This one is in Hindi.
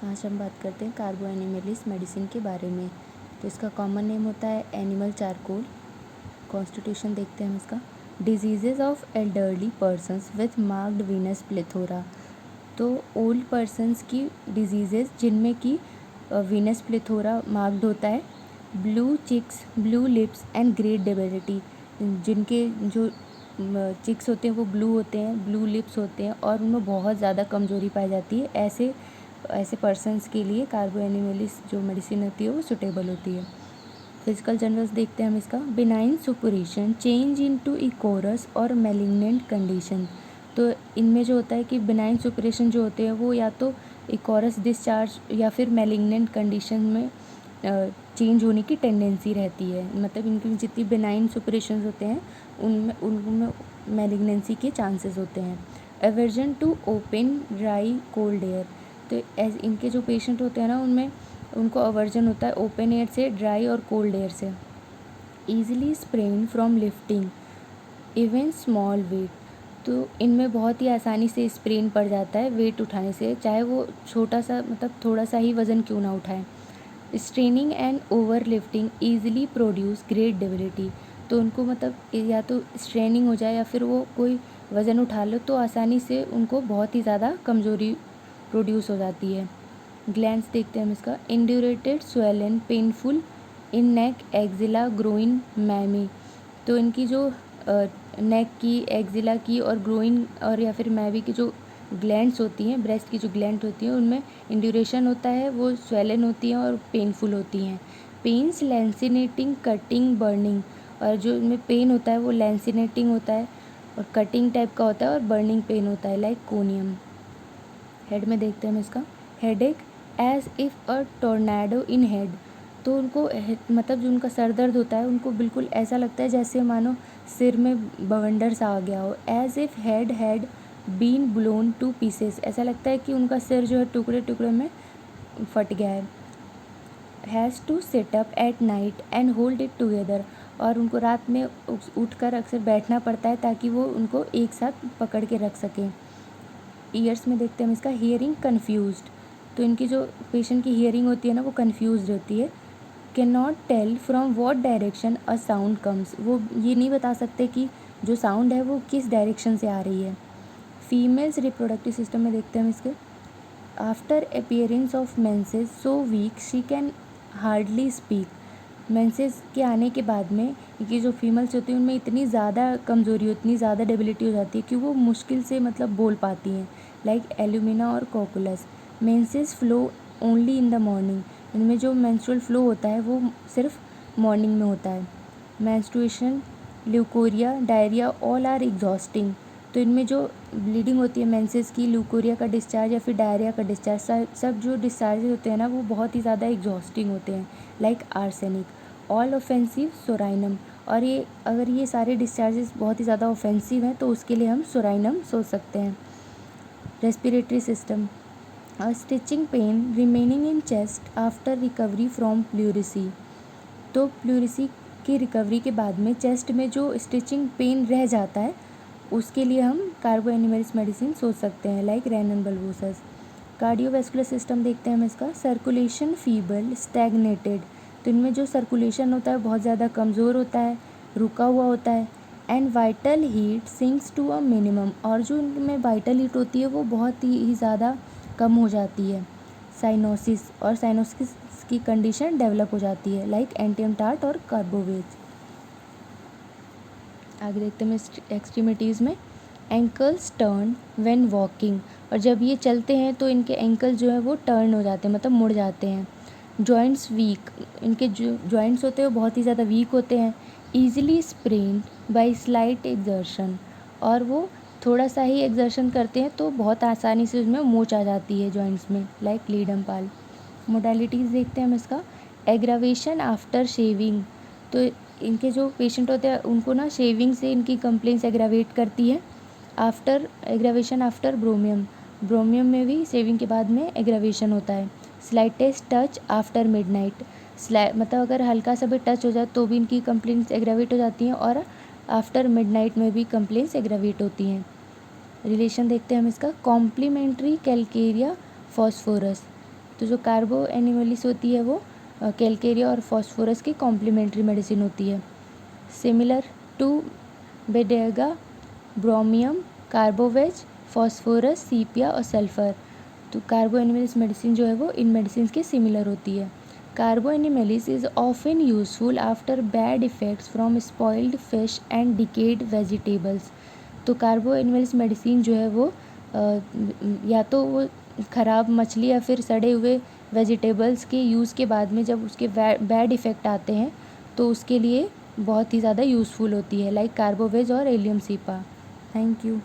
आज हम बात करते हैं कार्बो एनिमलिस मेडिसिन के बारे में। तो इसका कॉमन नेम होता है एनिमल चारकोल। कॉन्स्टिट्यूशन देखते हैं हम इसका। Diseases of elderly persons with marked venous plethora. तो ओल्ड पर्सनस की डिजीज़ेज जिनमें की वीनस प्लेथोरा मार्क्ड होता है। Blue cheeks, blue lips and great debility, जिनके जो चिक्स होते हैं वो ब्लू होते हैं, ब्लू लिप्स होते हैं और उनमें बहुत ज़्यादा कमज़ोरी पाई जाती है। ऐसे पर्सनस के लिए कार्बो एनिमलिस जो मेडिसिन होती है वो सुटेबल होती है। फिजिकल जनरल्स देखते हैं हम इसका। बिनाइन सुपुरेशन, चेंज इनटू इकोरस और मैलिग्नेंट कंडीशन। तो इनमें जो होता है कि बिनाइन सुपुरेशन जो होते हैं वो या तो इकोरस डिस्चार्ज या फिर मैलिग्नेंट कंडीशन में चेंज होने की टेंडेंसी रहती है। मतलब इनकी जितनी बिनाइन सुपरेशन होते हैं उनमें मैलिग्नेंसी के चांसेस होते हैं। Aversion to open dry cold air. तो इनके जो पेशेंट होते हैं ना उनमें उनको अवर्जन होता है ओपन एयर से, ड्राई और कोल्ड एयर से। Easily sprain from lifting even small weight. तो इनमें बहुत ही आसानी से स्प्रेन पड़ जाता है वेट उठाने से, चाहे वो छोटा सा मतलब थोड़ा सा ही वज़न क्यों ना उठाएं। Straining and over lifting easily produce great debility. तो उनको मतलब या तो स्ट्रेनिंग हो जाए या फिर वो कोई वज़न उठा लो तो आसानी से उनको बहुत ही ज़्यादा कमज़ोरी प्रोड्यूस हो जाती है। ग्लैंड्स देखते हैं हम इसका। इंड्यूरेटेड स्वेलन पेनफुल इन नेक एक्जिला ग्रोइन मैमी। तो इनकी जो नेक की, एक्जिला की और ग्रोइन और या फिर मैवी की जो ग्लैंड्स होती हैं, ब्रेस्ट की जो ग्लैंड होती हैं उनमें इंड्यूरेशन होता है, वो स्वेलन होती हैं और पेनफुल होती हैं। Pains lancinating, cutting, burning. और जो इनमें पेन होता है वो लैंसिनेटिंग होता है और कटिंग टाइप का होता है और बर्निंग पेन होता है लाइक कोनियम। हेड में देखते हैं हम इसका। Headache as if a tornado in head. तो उनको मतलब जो उनका सर दर्द होता है उनको बिल्कुल ऐसा लगता है जैसे मानो सिर में बवंडर सा आ गया हो। As if head had been blown to pieces. ऐसा लगता है कि उनका सिर जो है टुकड़े टुकड़े में फट गया है। Has to sit up at night and hold it together. और उनको रात में उठकर अक्सर बैठना पड़ता है ताकि वो उनको एक साथ पकड़ के रख सकें। ईयर्स में देखते हैं हम इसका। Hearing confused. तो इनकी जो पेशेंट की हियरिंग होती है ना वो कन्फ्यूज्ड होती है। Cannot tell from what direction a sound comes. वो ये नहीं बता सकते कि जो साउंड है वो किस डायरेक्शन से आ रही है। फीमेल्स रिप्रोडक्टिव सिस्टम में देखते हैं हम इसके। After appearance of menses so weak she can hardly speak. Menses के आने के बाद में ये जो फीमेल्स होती हैं उनमें इतनी ज़्यादा कमज़ोरी, इतनी ज़्यादा डेबिलिटी हो जाती है कि वो मुश्किल से मतलब बोल पाती हैं। लाइक एल्यूमिना और cocculus. Menses flow only in the morning. इनमें जो मेंस्ट्रुअल फ्लो होता है वो सिर्फ मॉर्निंग में होता है। Menstruation, leucorrhoea, diarrhoea all are exhausting. तो इनमें जो ब्लीडिंग होती है मेंसेस की, ल्यूकोरिया का डिस्चार्ज या फिर डायरिया का डिस्चार्ज, सब जो डिस्चार्जेस होते हैं ना वो बहुत ही ज़्यादा एग्जॉस्टिंग होते हैं like arsenic. All offensive psorinum. और ये अगर ये सारे डिस्चार्जेस बहुत ही ज़्यादा ऑफेंसिव हैं तो उसके लिए हम सोराइनम सोच सकते हैं। Respiratory system. Stitching pain remaining in chest after recovery from pleurisy. तो प्लूरिसी की रिकवरी के बाद में चेस्ट में जो स्टिचिंग पेन रह जाता है उसके लिए हम कार्बो एनिमलिस मेडिसिन सोच सकते हैं लाइक रेनन बल्बोसस। कार्डियोवैस्कुलर सिस्टम देखते हैं हम इसका। Circulation feeble, stagnated. तो इनमें जो सर्कुलेशन होता है बहुत ज़्यादा कमज़ोर होता है, रुका हुआ होता है। And vital heat sinks to a minimum. और जो इनमें वाइटल हीट होती है वो बहुत ही ज़्यादा कम हो जाती है। साइनोसिस, और साइनोसिस की कंडीशन डेवलप हो जाती है लाइक एंटियम टार्ट और कार्बोवेज। आगे देखते हैं एक्सट्रीमिटीज़ में। Ankles turn when walking. और जब ये चलते हैं तो इनके एंकल जो है वो टर्न हो जाते हैं, मतलब मुड़ जाते हैं। Joints weak. इनके जो जॉइंट्स होते हैं वो बहुत ही ज़्यादा वीक होते हैं। Easily sprained by slight exertion. और वो थोड़ा सा ही एक्सर्शन करते हैं तो बहुत आसानी से उसमें मोच आ जाती है जॉइंट्स में लाइक लीडमपाल। मोडालिटीज़ देखते हैं हम इसका। Aggravation after shaving. तो इनके जो पेशेंट होते हैं उनको ना शेविंग से इनकी कंप्लेंट्स एग्रावेट करती है। After aggravation after ब्रोमियम। ब्रोमियम में भी शेविंग के बाद में एग्रावेशन होता है। Slightest touch after midnight. मतलब अगर हल्का सा भी टच हो जाए तो भी इनकी कंप्लेंट्स एग्रावेट हो जाती हैं और आफ्टर मिडनाइट में भी कंप्लेंट्स एग्रावेट होती हैं। रिलेशन देखते हैं हम इसका। Complementary calcarea phosphorus. तो जो कार्बो एनिमलिस होती है वो कैलकेरिया और फॉस्फोरस की कॉम्प्लीमेंट्री मेडिसिन होती है। Similar to badiaga, bromium, carbo veg, phosphorus, sepia और सल्फर। तो कार्बो एनिमलिस मेडिसिन जो है वो इन मेडिसिन के सिमिलर होती है। Carbo animalis is often useful after bad effects from spoiled fish and decayed vegetables. तो कार्बो एनिमलिस मेडिसिन जो है वो या तो वो ख़राब मछली या फिर सड़े हुए वेजिटेबल्स के यूज़ के बाद में जब उसके बैड इफ़ेक्ट आते हैं तो उसके लिए बहुत ही ज़्यादा यूज़फुल होती है, लाइक कार्बोवेज और एलियम सीपा। Thank you.